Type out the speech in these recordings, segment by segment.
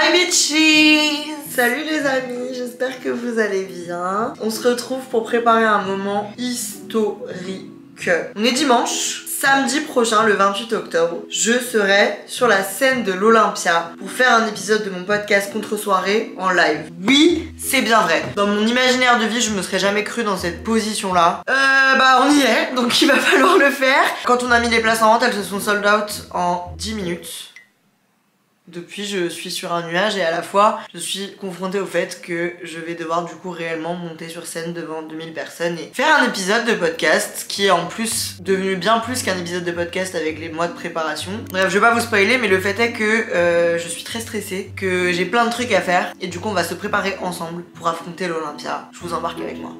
Hi bitches! Salut les amis, j'espère que vous allez bien. On se retrouve pour préparer un moment historique. On est dimanche. Samedi prochain, le 28 octobre, je serai sur la scène de l'Olympia pour faire un épisode de mon podcast Contre-soirée en live. Oui, c'est bien vrai. Dans mon imaginaire de vie, je me serais jamais cru dans cette position-là. On y est, donc il va falloir le faire. Quand on a mis les places en vente, elles se sont sold out en 10 minutes. Depuis, je suis sur un nuage et à la fois, je suis confrontée au fait que je vais devoir du coup réellement monter sur scène devant 2000 personnes et faire un épisode de podcast qui est en plus devenu bien plus qu'un épisode de podcast avec les mois de préparation. Bref, je vais pas vous spoiler, mais le fait est que je suis très stressée, que j'ai plein de trucs à faire et du coup, on va se préparer ensemble pour affronter l'Olympia. Je vous embarque avec moi.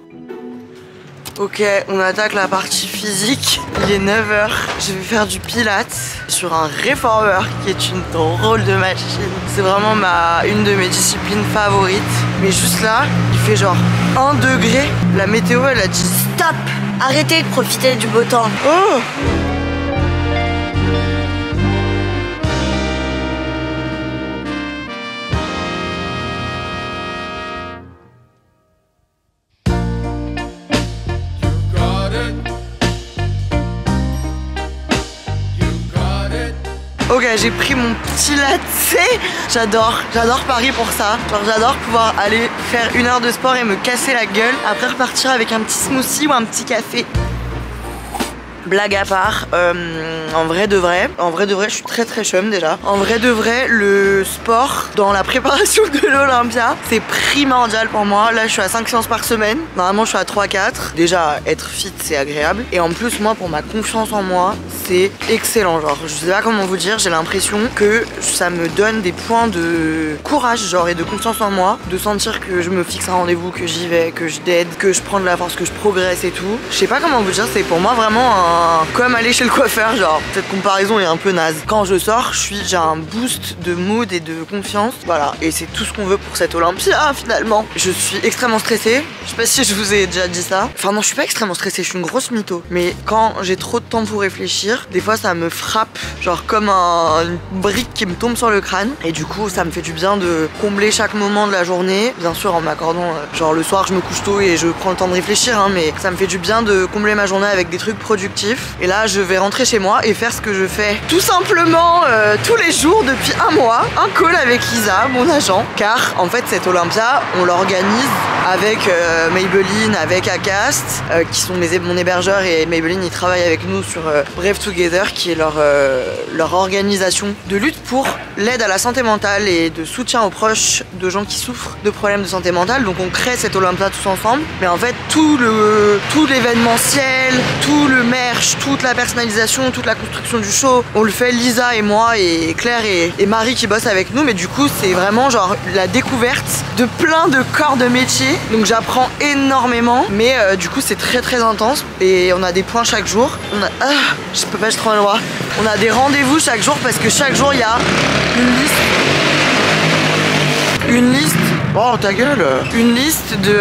Ok, on attaque la partie physique. Il est 9h. Je vais faire du pilates sur un réformeur qui est une drôle de machine. C'est vraiment une de mes disciplines favorites. Mais juste là, il fait genre 1 degré. La météo, elle a dit stop! Arrêtez de profiter du beau temps. Oh! Ok, j'ai pris mon petit latte. J'adore Paris pour ça. Genre j'adore pouvoir aller faire 1 heure de sport et me casser la gueule. Après repartir avec un petit smoothie ou un petit café. Blague à part, en vrai de vrai, je suis très chum déjà. En vrai de vrai, le sport dans la préparation de l'Olympia, c'est primordial pour moi. Là, je suis à 5 séances par semaine. Normalement, je suis à 3-4. Déjà, être fit, c'est agréable. Et en plus, moi, pour ma confiance en moi, c'est excellent. Genre, je sais pas comment vous dire, j'ai l'impression que ça me donne des points de courage, genre, et de confiance en moi. De sentir que je me fixe un rendez-vous, que j'y vais, que je dead, que je prends de la force, que je progresse et tout. Je sais pas comment vous dire, c'est pour moi vraiment comme aller chez le coiffeur, genre cette comparaison est un peu naze. Quand je sors, j'ai un boost de mood et de confiance, voilà, et c'est tout ce qu'on veut pour cette Olympia finalement. Je suis extrêmement stressée, je sais pas si je vous ai déjà dit ça. Enfin non, je suis pas extrêmement stressée, je suis une grosse mytho. Mais quand j'ai trop de temps pour réfléchir, des fois ça me frappe, genre comme une brique qui me tombe sur le crâne. Et du coup, ça me fait du bien de combler chaque moment de la journée, bien sûr en m'accordant, genre le soir je me couche tôt et je prends le temps de réfléchir, hein, mais ça me fait du bien de combler ma journée avec des trucs productifs. Et là, je vais rentrer chez moi et faire ce que je fais tout simplement tous les jours depuis 1 mois. Un call avec Lisa, mon agent. Car en fait, cette Olympia, on l'organise avec Maybelline, avec Acast, qui sont mon hébergeur, et Maybelline, ils travaillent avec nous sur Brave Together, qui est leur organisation de lutte pour l'aide à la santé mentale et de soutien aux proches de gens qui souffrent de problèmes de santé mentale. Donc on crée cette Olympia tous ensemble. Mais en fait, tout l'événementiel, tout le merch, toute la personnalisation, toute la construction du show, on le fait Lisa et moi et Claire et Marie qui bossent avec nous. Mais du coup, c'est vraiment genre la découverte de plein de corps de métier. Donc j'apprends énormément, mais du coup c'est très intense et on a des points chaque jour. Je peux pas, j'ai trop mal droit. On a des rendez-vous chaque jour parce que chaque jour il y a une liste. Oh ta gueule! Une liste de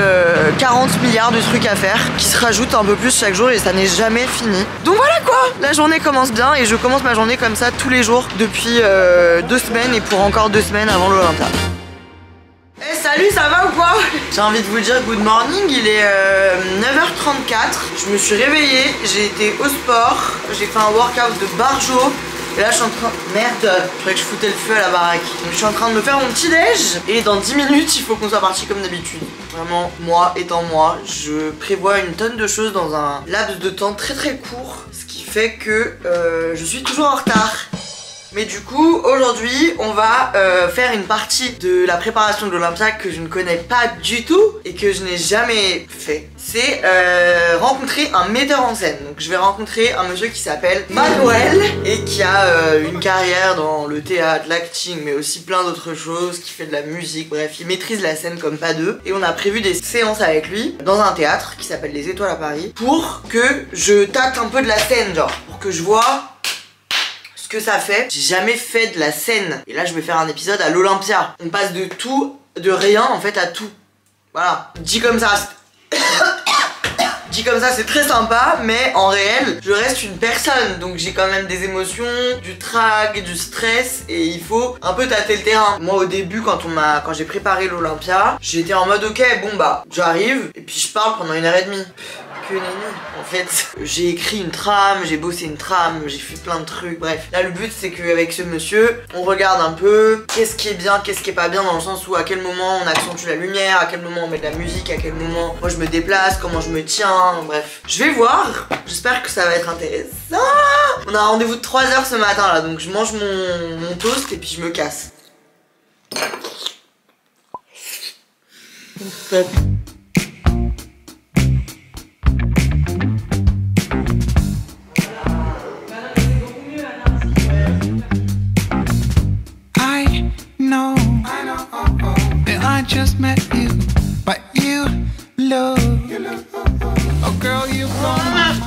40 milliards de trucs à faire qui se rajoutent un peu plus chaque jour et ça n'est jamais fini. Donc voilà quoi! La journée commence bien et je commence ma journée comme ça tous les jours depuis 2 semaines et pour encore 2 semaines avant l'Olympia. Eh salut, ça va ou quoi? J'ai envie de vous dire good morning, il est 9h34. Je me suis réveillée, j'ai été au sport, j'ai fait un workout de barjo. Et là je suis en train... Merde, je croyais que je foutais le feu à la baraque. Donc je suis en train de me faire mon petit déj. Et dans 10 minutes il faut qu'on soit parti comme d'habitude. Vraiment, moi étant moi, je prévois une tonne de choses dans un laps de temps très court. Ce qui fait que je suis toujours en retard. Mais du coup, aujourd'hui, on va faire une partie de la préparation de l'Olympia que je ne connais pas du tout et que je n'ai jamais fait. C'est rencontrer un metteur en scène. Donc je vais rencontrer un monsieur qui s'appelle Manuel et qui a une carrière dans le théâtre, l'acting, mais aussi plein d'autres choses, qui fait de la musique, bref, il maîtrise la scène comme pas deux. Et on a prévu des séances avec lui dans un théâtre qui s'appelle Les Étoiles à Paris pour que je tâte un peu de la scène, genre, pour que je vois ce que ça fait. J'ai jamais fait de la scène. Et là, je vais faire un épisode à l'Olympia. On passe de tout, de rien en fait à tout. Voilà. Dit comme ça. Dit comme ça, c'est très sympa, mais en réel, je reste une personne. Donc j'ai quand même des émotions, du trac, du stress, et il faut un peu tâter le terrain. Moi, au début, quand j'ai préparé l'Olympia, j'étais en mode ok, bon bah, j'arrive, et puis je parle pendant 1h30. Que nenni. En fait, j'ai écrit une trame, j'ai bossé une trame, j'ai fait plein de trucs, bref. Là, le but, c'est qu'avec ce monsieur, on regarde un peu qu'est-ce qui est bien, qu'est-ce qui est pas bien, dans le sens où à quel moment on accentue la lumière, à quel moment on met de la musique, à quel moment moi je me déplace, comment je me tiens, bref. Je vais voir, j'espère que ça va être intéressant. On a un rendez-vous de 3h ce matin là, donc je mange mon toast et puis je me casse. Just met you, but you look, oh girl, you blow my mind.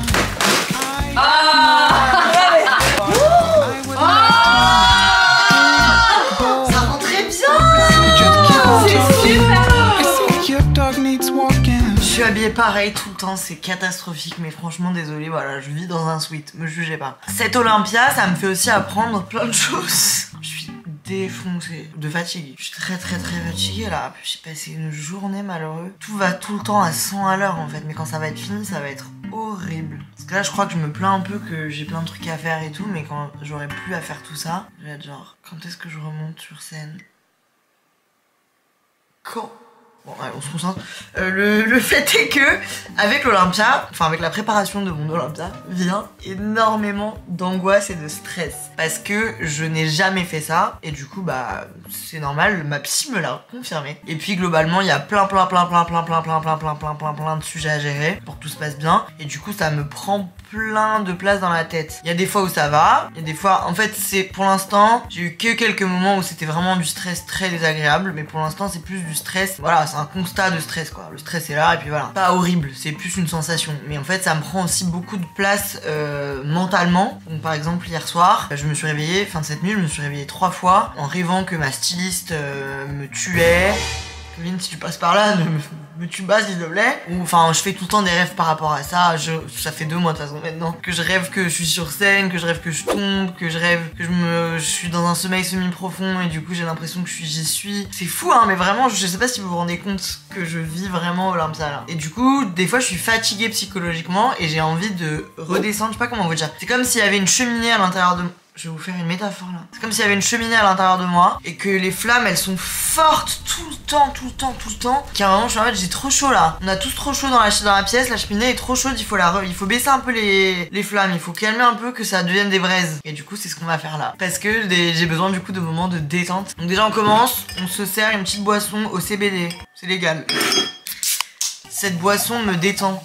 Ça rend très bien. C'est super. Je suis habillée pareil tout le temps, c'est catastrophique, mais franchement désolée, voilà, je vis dans un suite, me jugez pas. Cette Olympia, ça me fait aussi apprendre plein de choses. Je suis défoncée de fatigue. Je suis très fatiguée là. J'ai passé une journée malheureuse. Tout va tout le temps à 100 à l'heure en fait, mais quand ça va être fini, ça va être horrible. Parce que là, je crois que je me plains un peu que j'ai plein de trucs à faire et tout, mais quand j'aurai plus à faire tout ça, je vais être genre, quand est-ce que je remonte sur scène? Quand? Bon, allez, on se concentre. Le fait est que, avec l'Olympia, enfin avec la préparation de mon Olympia, vient énormément d'angoisse et de stress. Parce que je n'ai jamais fait ça, et du coup, bah, c'est normal, ma psy me l'a confirmé. Et puis, globalement, il y a plein de sujets à gérer pour que tout se passe bien. Et du coup, ça me prend plein de place dans la tête. Il y a des fois où ça va, il y a des fois, en fait, c'est pour l'instant, j'ai eu que quelques moments où c'était vraiment du stress très désagréable, mais pour l'instant, c'est plus du stress, voilà, c'est un constat de stress, quoi. Le stress est là, et puis voilà. Pas horrible, c'est plus une sensation. Mais en fait, ça me prend aussi beaucoup de place mentalement. Donc, par exemple, hier soir, je me suis réveillée, fin de cette nuit, je me suis réveillée 3 fois en rêvant que ma styliste me tuait. Kevin, si tu passes par là, me tue pas s'il te plaît. Ou enfin, je fais tout le temps des rêves par rapport à ça. Ça fait 2 mois de toute façon maintenant que je rêve que je suis sur scène, que je rêve que je tombe, que je rêve que je suis dans un sommeil semi-profond et du coup j'ai l'impression que j'y suis. C'est fou hein, mais vraiment, je sais pas si vous vous rendez compte que je vis vraiment Olympia là. Et du coup, des fois je suis fatiguée psychologiquement et j'ai envie de redescendre, je sais pas comment vous dire. C'est comme s'il y avait une cheminée à l'intérieur de moi. Je vais vous faire une métaphore là. C'est comme s'il y avait une cheminée à l'intérieur de moi et que les flammes elles sont fortes tout le temps. Qu'à un moment je suis en mode j'ai trop chaud là. On a tous trop chaud dans la pièce, la cheminée est trop chaude, il faut baisser un peu les flammes, il faut calmer un peu que ça devienne des braises. Et du coup c'est ce qu'on va faire là. Parce que j'ai besoin du coup de moments de détente. Donc déjà on commence, on se sert une petite boisson au CBD. C'est légal. Cette boisson me détend.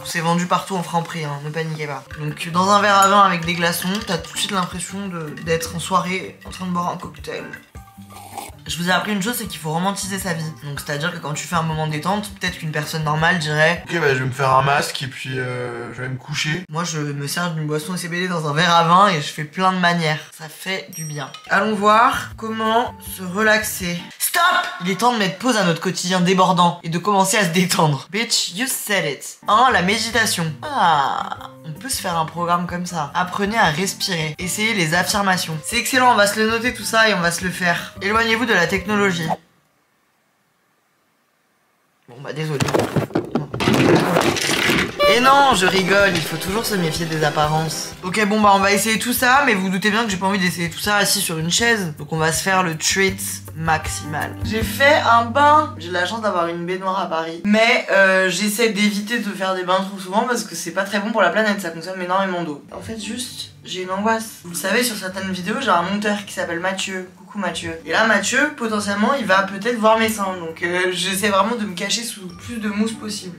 C'est vendu partout en Franprix, hein, ne paniquez pas. Donc dans un verre à vin avec des glaçons, t'as tout de suite l'impression d'être en soirée en train de boire un cocktail. Je vous ai appris une chose, c'est qu'il faut romantiser sa vie. Donc c'est à dire que quand tu fais un moment de détente, peut-être qu'une personne normale dirait ok bah je vais me faire un masque et puis je vais me coucher. Moi je me sers d'une boisson au CBD dans un verre à vin et je fais plein de manières. Ça fait du bien. Allons voir comment se relaxer. Stop! Il est temps de mettre pause à notre quotidien débordant et de commencer à se détendre. Bitch, you said it. 1. La méditation. Ah, on peut se faire un programme comme ça. Apprenez à respirer. Essayez les affirmations. C'est excellent, on va se le noter tout ça et on va se le faire. Éloignez-vous de la technologie. Bon bah désolé. Et non, je rigole, il faut toujours se méfier des apparences. Ok, bon bah on va essayer tout ça, mais vous doutez bien que j'ai pas envie d'essayer tout ça assis sur une chaise. Donc on va se faire le treat maximal. J'ai fait un bain. J'ai la chance d'avoir une baignoire à Paris. Mais j'essaie d'éviter de faire des bains trop souvent parce que c'est pas très bon pour la planète, ça consomme énormément d'eau. En fait juste, j'ai une angoisse. Vous le savez, sur certaines vidéos, j'ai un monteur qui s'appelle Mathieu. Coucou Mathieu. Et là Mathieu, potentiellement, il va peut-être voir mes seins. Donc j'essaie vraiment de me cacher sous plus de mousse possible.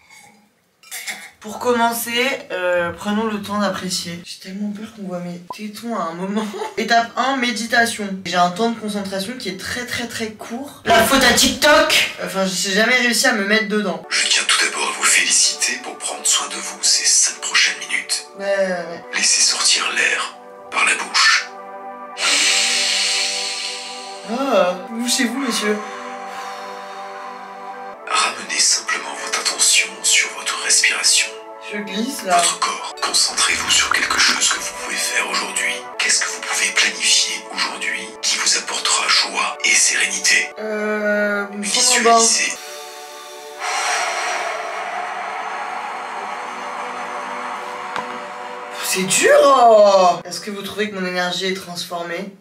Pour commencer, prenons le temps d'apprécier. J'ai tellement peur qu'on voit mes tétons à un moment. Étape 1, méditation. J'ai un temps de concentration qui est très court. La faute à TikTok. Enfin, j'ai jamais réussi à me mettre dedans. Je tiens tout d'abord à vous féliciter pour prendre soin de vous ces 5 prochaines minutes. Ouais. Laissez sortir l'air par la bouche. Ah, bouchez-vous, monsieur. Ramenez simplement votre attention là. votre corps. Concentrez-vous sur quelque chose que vous pouvez faire aujourd'hui. Qu'est-ce que vous pouvez planifier aujourd'hui qui vous apportera joie et sérénité? Visualisez. C'est dur oh. Est-ce que vous trouvez que mon énergie est transformée?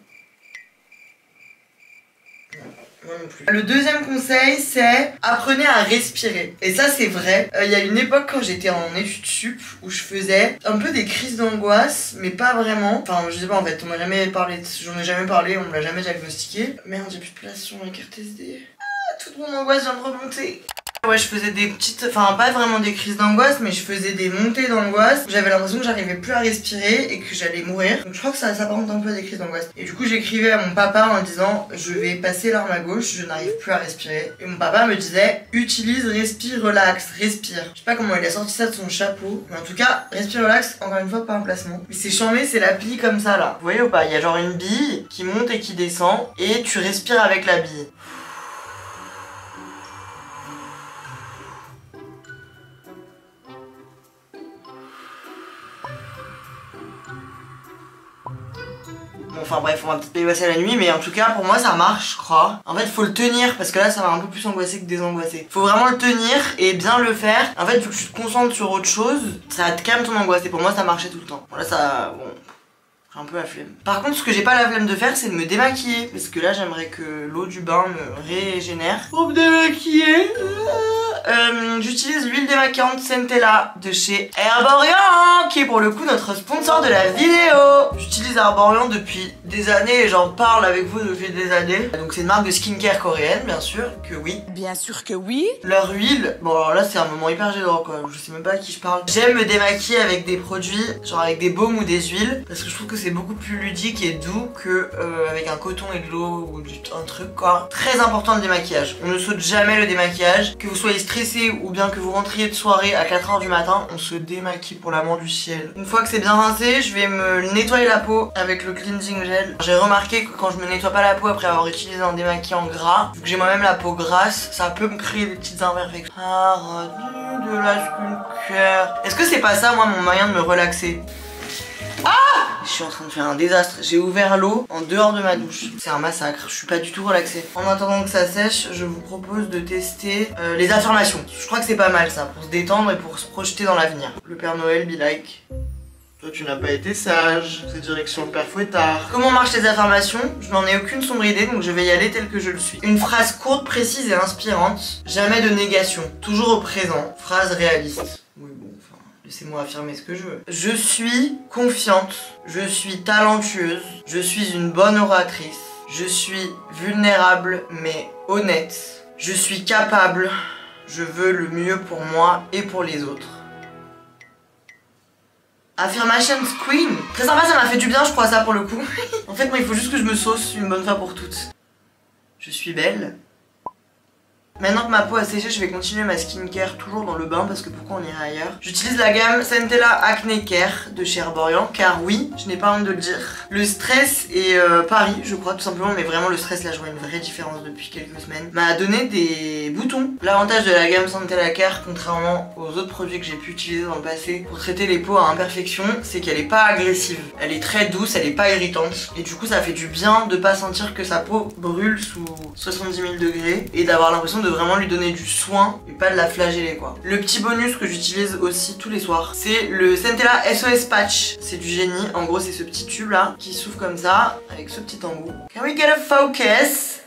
Moi non plus. Le deuxième conseil, c'est apprenez à respirer. Et ça, c'est vrai. Il y a une époque quand j'étais en études sup où je faisais un peu des crises d'angoisse, mais pas vraiment. Enfin, je sais pas en fait, on m'a jamais parlé, j'en ai jamais parlé, on me l'a jamais diagnostiqué. Merde, j'ai plus de place sur ma carte SD. Ah, toute mon angoisse vient de remonter. Ouais, je faisais des petites, enfin pas vraiment des crises d'angoisse, mais je faisais des montées d'angoisse. J'avais l'impression que j'arrivais plus à respirer et que j'allais mourir. Donc je crois que ça s'apparente un peu à des crises d'angoisse. Et du coup j'écrivais à mon papa en disant je vais passer l'arme à gauche, je n'arrive plus à respirer. Et mon papa me disait utilise, respire, relax, respire. Je sais pas comment il a sorti ça de son chapeau, mais en tout cas respire, relax, encore une fois pas un placement. Mais c'est chambé, c'est la bille comme ça là. Vous voyez ou pas? Il y a genre une bille qui monte et qui descend et tu respires avec la bille. Bon, enfin bref, on va peut-être dépasser la nuit, mais en tout cas pour moi ça marche, je crois. En fait faut le tenir parce que là ça m'a un peu plus angoissé que désangoissé. Faut vraiment le tenir et bien le faire. En fait vu que tu te concentres sur autre chose, ça te calme ton angoisse et pour moi ça marchait tout le temps. Bon là ça... bon... j'ai un peu la flemme. Par contre ce que j'ai pas la flemme de faire c'est de me démaquiller. Parce que là j'aimerais que l'eau du bain me régénère. Pour me démaquiller j'utilise l'huile démaquillante Centella de chez Herborian, qui est pour le coup notre sponsor de la vidéo. J'utilise Herborian depuis des années et j'en parle avec vous depuis des années. Donc c'est une marque de skincare coréenne, bien sûr que oui. Bien sûr que oui. Leur huile, bon alors là c'est un moment hyper gênant quoi, je sais même pas à qui je parle. J'aime me démaquiller avec des produits, genre avec des baumes ou des huiles, parce que je trouve que c'est beaucoup plus ludique et doux que avec un coton et de l'eau ou un truc quoi. Très important le démaquillage, on ne saute jamais le démaquillage, que vous soyez stressé ou bien que vous rentriez de soirée à 4 h du matin, on se démaquille pour l'amour du ciel. Une fois que c'est bien rincé, je vais me nettoyer la peau avec le cleansing gel. J'ai remarqué que quand je me nettoie pas la peau après avoir utilisé un démaquillant gras, vu que j'ai moi-même la peau grasse, ça peut me créer des petites imperfections. Paradis de la skincare. Est-ce que c'est pas ça moi mon moyen de me relaxer? Je suis en train de faire un désastre. J'ai ouvert l'eau en dehors de ma douche. C'est un massacre. Je suis pas du tout relaxée. En attendant que ça sèche, je vous propose de tester les affirmations. Je crois que c'est pas mal ça, pour se détendre et pour se projeter dans l'avenir. Le Père Noël be like. Toi tu n'as pas été sage. C'est direction le Père Fouettard. Comment marchent les affirmations? Je n'en ai aucune sombre idée, donc je vais y aller tel que je le suis. Une phrase courte, précise et inspirante. Jamais de négation. Toujours au présent. Phrase réaliste. Oui bon, enfin... laissez-moi affirmer ce que je veux. Je suis confiante, je suis talentueuse, je suis une bonne oratrice, je suis vulnérable mais honnête, je suis capable, je veux le mieux pour moi et pour les autres. Affirmations Queen. Très sympa, ça m'a fait du bien je crois ça pour le coup. En fait moi il faut juste que je me sauce une bonne fois pour toutes. Je suis belle. Maintenant que ma peau a séché, je vais continuer ma skincare toujours dans le bain parce que pourquoi on irait ailleurs. J'utilise la gamme Centella Acne Care de chez Herborian car oui, je n'ai pas honte de le dire. Le stress et Paris, je crois tout simplement, mais vraiment le stress là je vois une vraie différence depuis quelques semaines, m'a donné des boutons. L'avantage de la gamme Centella Care, contrairement aux autres produits que j'ai pu utiliser dans le passé pour traiter les peaux à imperfection, c'est qu'elle est pas agressive. Elle est très douce, elle est pas irritante et du coup ça fait du bien de pas sentir que sa peau brûle sous 70 000 degrés et d'avoir l'impression de vraiment lui donner du soin et pas de la flageller quoi. Le petit bonus que j'utilise aussi tous les soirs, c'est le Centella SOS Patch. C'est du génie, en gros c'est ce petit tube là qui s'ouvre comme ça avec ce petit embout. Can we get a focus?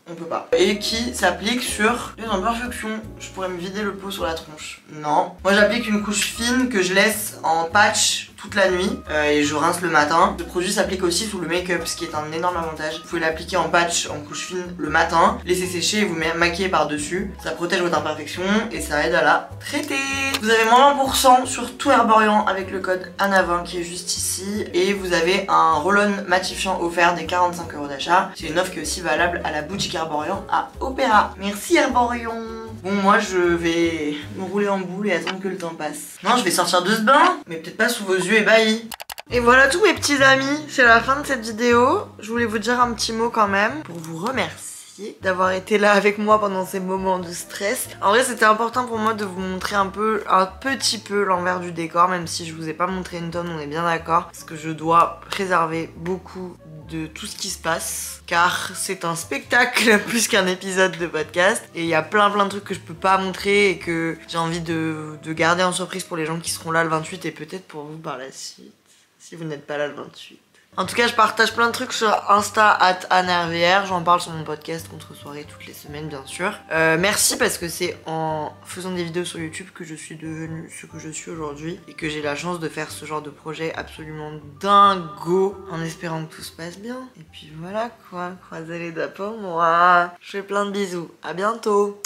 On peut pas. Et qui s'applique sur les imperfections. Je pourrais me vider le pot sur la tronche. Non. Moi j'applique une couche fine que je laisse en patch toute la nuit et je rince le matin. Ce produit s'applique aussi sous le make-up, ce qui est un énorme avantage. Vous pouvez l'appliquer en patch, en couche fine le matin, laisser sécher et vous maquiller par dessus. Ça protège votre imperfection et ça aide à la traiter. Vous avez moins 20% sur tout Herborian avec le code ANA20 qui est juste ici. Et vous avez un roll-on matifiant offert des 45 € d'achat. C'est une offre qui est aussi valable à la boutique Herborian à Opéra. Merci Herborian. Bon moi je vais me rouler en boule et attendre que le temps passe. Non je vais sortir de ce bain, mais peut-être pas sous vos yeux ébahis. Et voilà tous mes petits amis, c'est la fin de cette vidéo. Je voulais vous dire un petit mot quand même pour vous remercier. remercier d'avoir été là avec moi pendant ces moments de stress. En vrai, c'était important pour moi de vous montrer un petit peu l'envers du décor, même si je vous ai pas montré une tonne, on est bien d'accord, parce que je dois préserver beaucoup de tout ce qui se passe, car c'est un spectacle plus qu'un épisode de podcast, et il y a plein de trucs que je peux pas montrer et que j'ai envie de garder en surprise pour les gens qui seront là le 28 et peut-être pour vous par la suite, si vous n'êtes pas là le 28. En tout cas, je partage plein de trucs sur Insta @AnneRVR. J'en parle sur mon podcast Contre-soirée toutes les semaines, bien sûr. Merci parce que c'est en faisant des vidéos sur YouTube que je suis devenue ce que je suis aujourd'hui et que j'ai la chance de faire ce genre de projet absolument dingo en espérant que tout se passe bien. Et puis voilà quoi, croisez les doigts pour moi. Je fais plein de bisous. À bientôt.